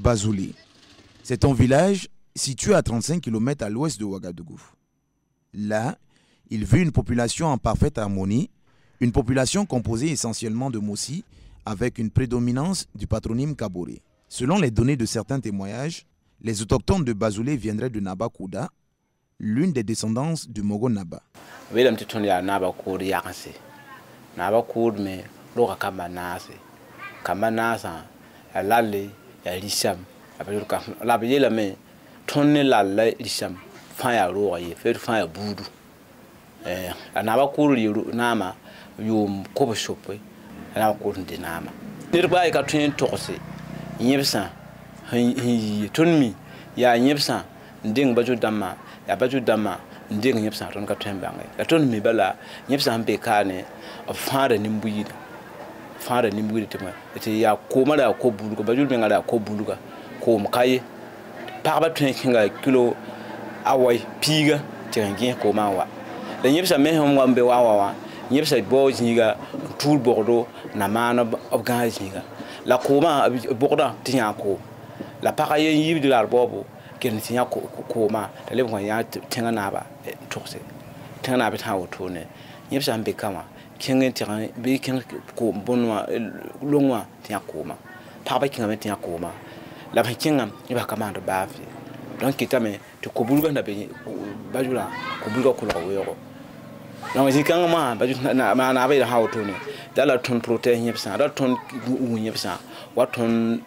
Bazoulé. C'est un village situé à 35 km à l'ouest de Ouagadougou. Là, il vit une population en parfaite harmonie, une population composée essentiellement de Mossi, avec une prédominance du patronyme Kaboré. Selon les données de certains témoignages, les autochtones de Bazoulé viendraient de Naba Kouda, l'une des descendances du Mogo Naba. ya baju dama ndeng nyepsa ton ka tembange la ton mi bala nyepsa ambe kane fara nimbuida tema ete ya ko mala ko bulu ko baju ngala ko bulu ka ko mkaye pa ba tun kinga kilo awai piga tengi ko mawa la nyepsa me hom ngambe wawa nyepsa bo jinga tool bordo na mana obga jinga la ko ma borda tinya ko la pa ye yibdi la bobo ken tinya ko ma tale ko ya tenga na ba tokse tenga na ba ta woto ne nyepsa ambe kama kengen tiran be ken ko bonwa longwa tinya ko ma pa ba kinga me tinya ko ma la ba kinga ba kama ndo ba fi donc kitame to ko bulga na be bajula ko bulga ko lo wero donc jikanga ma bajula na ba da ha woto ne dala ton protéine nyepsa da ton nyepsa wa ton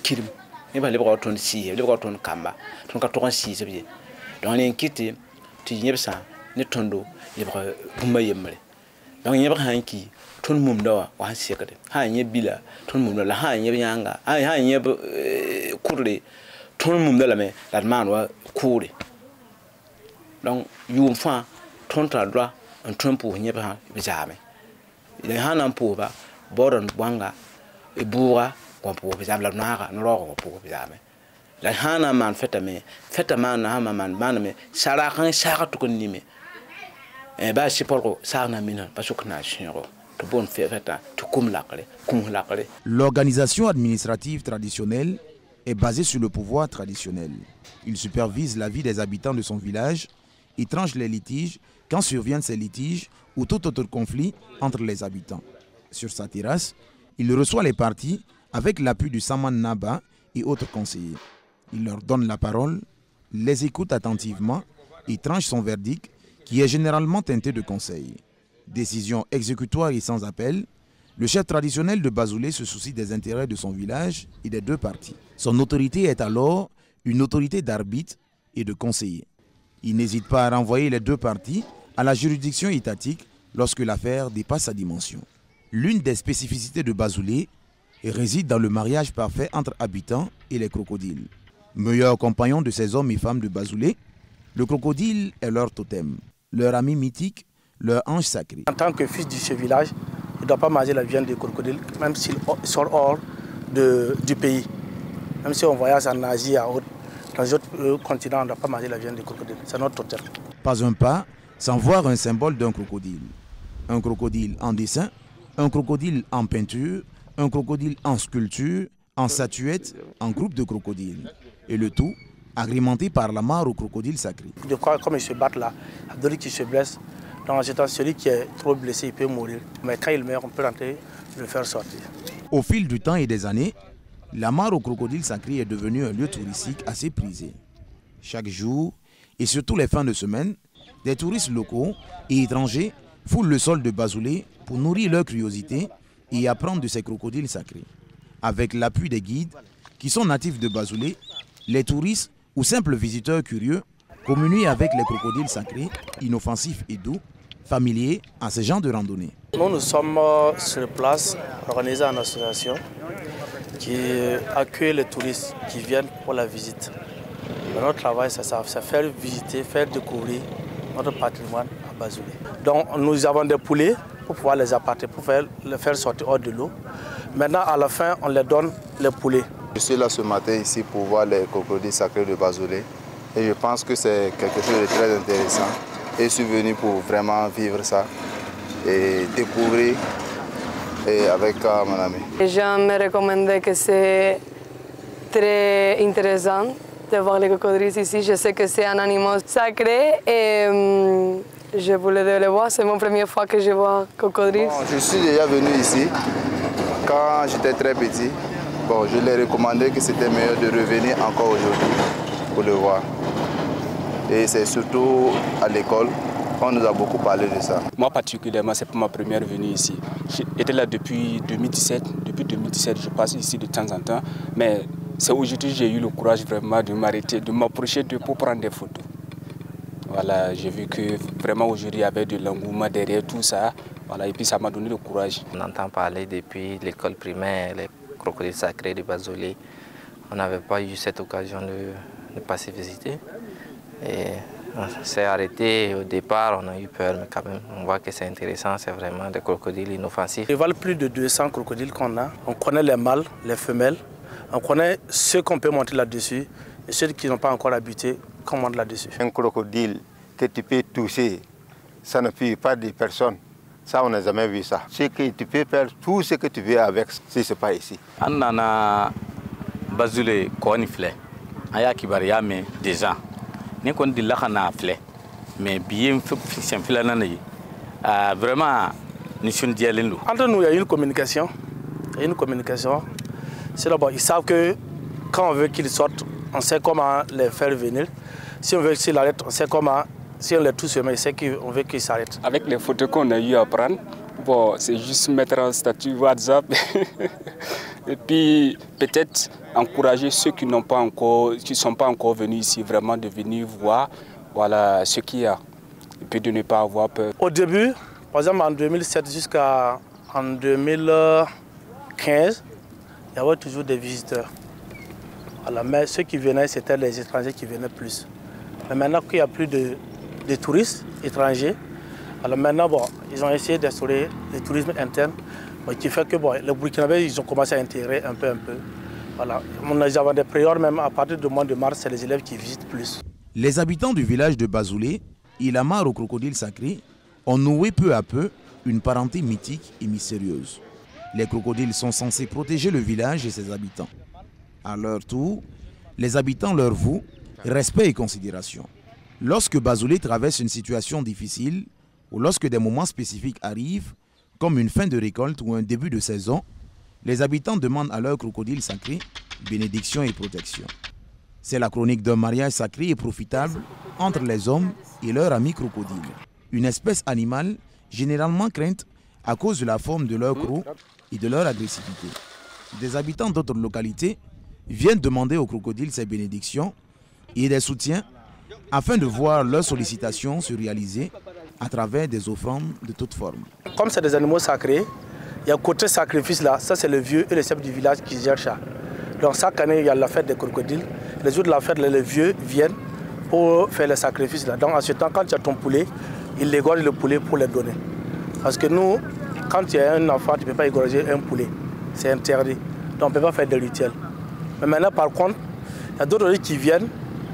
kirim ne ba le ba ton si le ba ton kamba ton ka ton si se bi donc ne kiti ti nyepsa ne tondo le ba bumba yemre donc nyeba hanki ton mum dawa wa sekade ha nye bila ton mum la ha nye nyanga ha nye kurle ton mum la me la man wa kure donc yum fa ton ta droit un trompe nyeba bi jame il ha nan po ba boron bwanga e buura ko po bi jame la nara no ro ko po bi jame la hana man feta man na ma man me sara kan sara to kon nime e ba si porko sarna mina parce que na chinro to bon feta to kum lakale. L'organisation administrative traditionnelle est basée sur le pouvoir traditionnel. Il supervise la vie des habitants de son village, il tranche les litiges quand surviennent ces litiges ou tout autre conflit entre les habitants. Sur sa terrasse, il reçoit les parties avec l'appui du Saman Naba et autres conseillers. Il leur donne la parole, les écoute attentivement et tranche son verdict qui est généralement teinté de conseils. Décision exécutoire et sans appel, le chef traditionnel de Bazoulé se soucie des intérêts de son village et des deux parties. Son autorité est alors une autorité d'arbitre et de conseiller. Il n'hésite pas à renvoyer les deux parties à la juridiction étatique lorsque l'affaire dépasse sa dimension. L'une des spécificités de Bazoulé réside dans le mariage parfait entre habitants et les crocodiles. Meilleur compagnon de ces hommes et femmes de Bazoulé, le crocodile est leur totem, leur ami mythique, leur ange sacré. En tant que fils de ce village, il ne doit pas manger la viande des crocodiles, même s'il sort hors du pays. Même si on voyage en Asie, dans d'autres continents, on ne doit pas manger la viande des crocodiles. C'est notre totem. Pas un pas sans voir un symbole d'un crocodile. Un crocodile en dessin, un crocodile en peinture, un crocodile en sculpture, en statuette, en groupe de crocodiles. Et le tout agrémenté par la mare au crocodile sacré. De quoi, comme ils se battent là, il y a d'autres qui se blessent. Donc celui qui est trop blessé, il peut mourir. Mais quand il meurt, on peut rentrer et le faire sortir. Au fil du temps et des années, la mare au crocodile sacré est devenue un lieu touristique assez prisé. Chaque jour, et surtout les fins de semaine, des touristes locaux et étrangers foulent le sol de Bazoulé pour nourrir leur curiosité et apprendre de ces crocodiles sacrés. Avec l'appui des guides qui sont natifs de Bazoulé, les touristes ou simples visiteurs curieux communient avec les crocodiles sacrés, inoffensifs et doux, familiers à ce genre de randonnée. Nous sommes sur place, organisés en association, qui accueille les touristes qui viennent pour la visite. Notre travail, c'est ça, c'est faire visiter, faire découvrir notre patrimoine à Bazoulé. Donc nous avons des poulets pour pouvoir les apporter, pour les faire sortir hors de l'eau. Maintenant, à la fin, on les donne les poulets. Je suis là ce matin ici pour voir les crocodiles sacrés de Bazoulé et je pense que c'est quelque chose de très intéressant. Et je suis venu pour vraiment vivre ça et découvrir avec mon ami. Les gens me recommandaient que c'est très intéressant de voir les crocodiles ici. Je sais que c'est un animal sacré et je voulais le voir. C'est mon première fois que je vois un crocodile. Bon, je suis déjà venu ici quand j'étais très petit. Bon, je leur ai recommandé que c'était meilleur de revenir encore aujourd'hui pour le voir. Et c'est surtout à l'école qu'on nous a beaucoup parlé de ça. Moi particulièrement, c'est pour ma première venue ici. J'étais là depuis 2017. Depuis 2017, je passe ici de temps en temps. Mais c'est aujourd'hui que j'ai eu le courage vraiment de m'arrêter, de m'approcher pour prendre des photos. Voilà, j'ai vu que vraiment aujourd'hui il y avait de l'engouement derrière tout ça. Voilà, et puis ça m'a donné le courage. On entend parler depuis l'école primaire, les crocodiles sacrés de Bazolé. On n'avait pas eu cette occasion de passer visiter. Et on s'est arrêté au départ, on a eu peur, mais quand même, on voit que c'est intéressant, c'est vraiment des crocodiles inoffensifs. Il y a plus de 200 crocodiles qu'on a. On connaît les mâles, les femelles, on connaît ceux qu'on peut monter là-dessus et ceux qui n'ont pas encore habité, qu'on monte là-dessus. Un crocodile que tu peux toucher, ça ne tue pas des personnes. Ça, on n'a jamais vu ça. C'est que tu peux faire tout ce que tu veux avec, si ce n'est pas ici. On a Bazolé, Konifle, Aya Kibaria, mais déjà. Ni kon di la kana filɛ mais bien fiction filana ne vraiment ni sun dialen do. Entre nous, il y a une communication. Il y a une communication. C'est d'abord, ils savent que quand on veut qu'ils sortent, on sait comment les faire venir. Si on veut qu'ils arrêtent, on sait comment. Si on les touche, on sait qu'on veut qu'ils s'arrêtent. Avec les photos qu'on a eu à prendre, bon, c'est juste mettre un statut WhatsApp et puis peut-être encourager ceux qui ne sont pas encore venus ici vraiment de venir voir voilà, ce qu'il y a et puis de ne pas avoir peur. Au début, par exemple en 2007 jusqu'en 2015, il y avait toujours des visiteurs. Voilà, mais ceux qui venaient, c'était les étrangers qui venaient plus. Mais maintenant qu'il n'y a plus de touristes étrangers, alors maintenant, bon, ils ont essayé d'instaurer le tourisme interne, qui fait que bon, les Burkinabés ils ont commencé à intégrer un peu. Voilà. Nous avons des périodes même à partir du mois de mars, c'est les élèves qui visitent plus. Les habitants du village de Bazolé, Ilamar au crocodile sacré, ont noué peu à peu une parenté mythique et mystérieuse. Les crocodiles sont censés protéger le village et ses habitants. À leur tour, les habitants leur vouent respect et considération. Lorsque Bazolé traverse une situation difficile, ou lorsque des moments spécifiques arrivent, comme une fin de récolte ou un début de saison, les habitants demandent à leur crocodile sacré bénédiction et protection. C'est la chronique d'un mariage sacré et profitable entre les hommes et leur ami crocodile. Une espèce animale généralement crainte à cause de la forme de leur croc et de leur agressivité. Des habitants d'autres localités viennent demander aux crocodiles ces bénédictions et des soutiens afin de voir leurs sollicitations se réaliser à travers des offrandes de toutes formes. Comme c'est des animaux sacrés, il y a un côté sacrifice là, ça c'est le vieux et le chef du village qui gèrent ça. Donc chaque année il y a la fête des crocodiles, les jours de la fête les vieux viennent pour faire les sacrifices là. Donc en ce temps quand tu as ton poulet, ils égorgent le poulet pour les donner. Parce que nous, quand tu as un enfant, tu ne peux pas égorger un poulet, c'est interdit. Donc on ne peut pas faire des rituels. Mais maintenant par contre, il y a d'autres qui viennent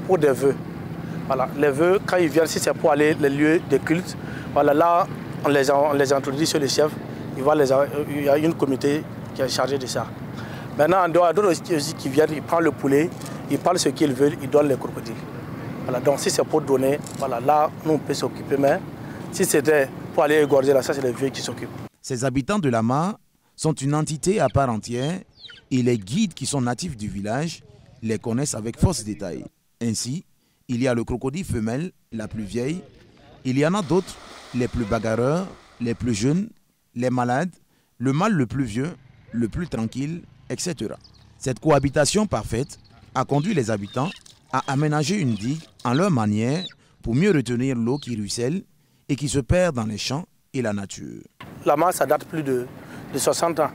pour des vœux. Voilà, les vœux, quand ils viennent, si c'est pour aller les lieux de culte, voilà, là, on les introduit sur les chefs. Il y a une comité qui est chargée de ça. Maintenant, il y a d'autres aussi qui viennent, ils prennent le poulet, ils parlent ce qu'ils veulent, ils donnent les crocodiles. Voilà, donc si c'est pour donner, voilà, là, nous, on peut s'occuper. Mais si c'était pour aller égorger, là, ça, c'est les vieux qui s'occupent. Ces habitants de Lama sont une entité à part entière et les guides qui sont natifs du village les connaissent avec force détail. Ainsi, il y a le crocodile femelle, la plus vieille. Il y en a d'autres, les plus bagarreurs, les plus jeunes, les malades, le mâle le plus vieux, le plus tranquille, etc. Cette cohabitation parfaite a conduit les habitants à aménager une digue en leur manière pour mieux retenir l'eau qui ruisselle et qui se perd dans les champs et la nature. La masse, ça date plus de 60 ans.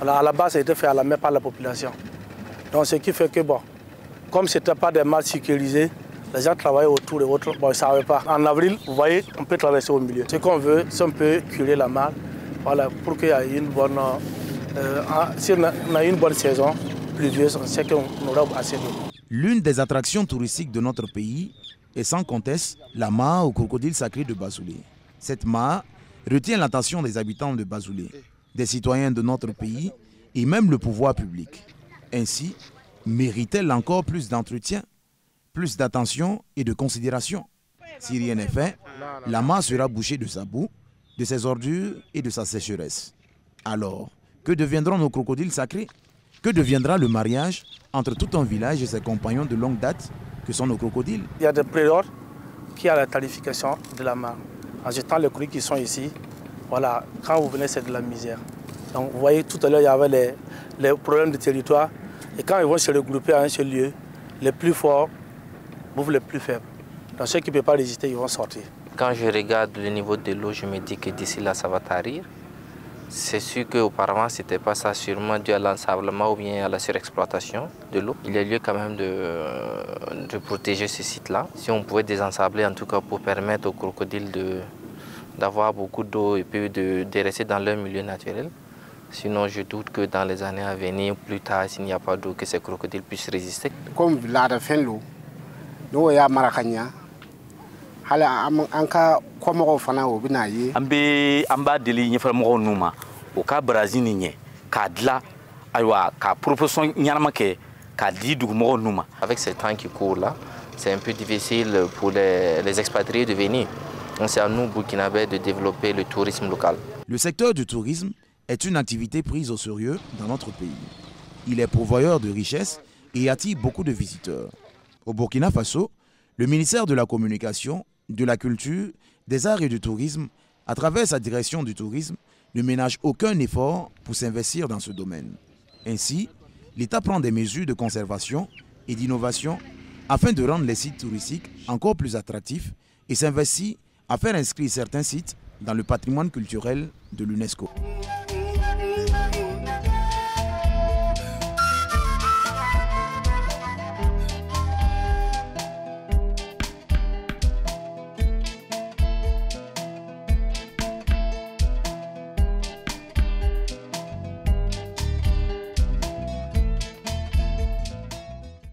Alors, à la base, ça a été fait à la main par la population. Donc ce qui fait que, bon, comme ce n'était pas des masses sécurisées, les gens travaillaient autour et autres, bon, ils ne savaient pas. En avril, vous voyez, on peut traverser au milieu. Ce qu'on veut, c'est on peut curer la malle, voilà, pour qu'il y ait une bonne... si on a une bonne saison pluvieuse, on sait qu'on aura assez d'eau. L'une des attractions touristiques de notre pays est sans conteste la mare au crocodile sacré de Bazolé. Cette mare retient l'attention des habitants de Bazolé, des citoyens de notre pays et même le pouvoir public. Ainsi, mérite-t-elle encore plus d'entretien, plus d'attention et de considération? Si rien n'est fait, la mare sera bouchée de sa boue, de ses ordures et de sa sécheresse. Alors, que deviendront nos crocodiles sacrés? Que deviendra le mariage entre tout un village et ses compagnons de longue date que sont nos crocodiles? Il y a des prélats qui ont la tarification de la mare. En jetant les crocodiles qui sont ici, voilà, quand vous venez, c'est de la misère. Donc vous voyez, tout à l'heure, il y avait les problèmes de territoire. Et quand ils vont se regrouper à un seul lieu, les plus forts bouffent les plus faibles. Donc ceux qui ne peuvent pas résister, ils vont sortir. Quand je regarde le niveau de l'eau, je me dis que d'ici là, ça va tarir. C'est sûr qu'auparavant, ce n'était pas ça, sûrement dû à l'ensablement ou bien à la surexploitation de l'eau. Il y a lieu quand même de protéger ce site-là. Si on pouvait désensabler, en tout cas pour permettre aux crocodiles d'avoir beaucoup d'eau et puis de rester dans leur milieu naturel. Sinon, je doute que dans les années à venir, plus tard, s'il n'y a pas d'eau, que ces crocodiles puissent résister. Comme la fin de l'eau, nous avons Maracagna. Anka komo fana o bina ye amba deli nyefal mo numa o ka brazil ni ka dla aywa ka proposition nyarama ke ka di du mo numa. Avec ces temps qui courent là, c'est un peu difficile pour les expatriés de venir. Donc c'est à nous Burkinabés de développer le tourisme local. Le secteur du tourisme est une activité prise au sérieux dans notre pays. Il est pourvoyeur de richesses et attire beaucoup de visiteurs. Au Burkina Faso, le ministère de la Communication, de la Culture, des Arts et du Tourisme, à travers sa direction du tourisme, ne ménage aucun effort pour s'investir dans ce domaine. Ainsi, l'État prend des mesures de conservation et d'innovation afin de rendre les sites touristiques encore plus attractifs et s'investit à faire inscrire certains sites dans le patrimoine culturel de l'UNESCO.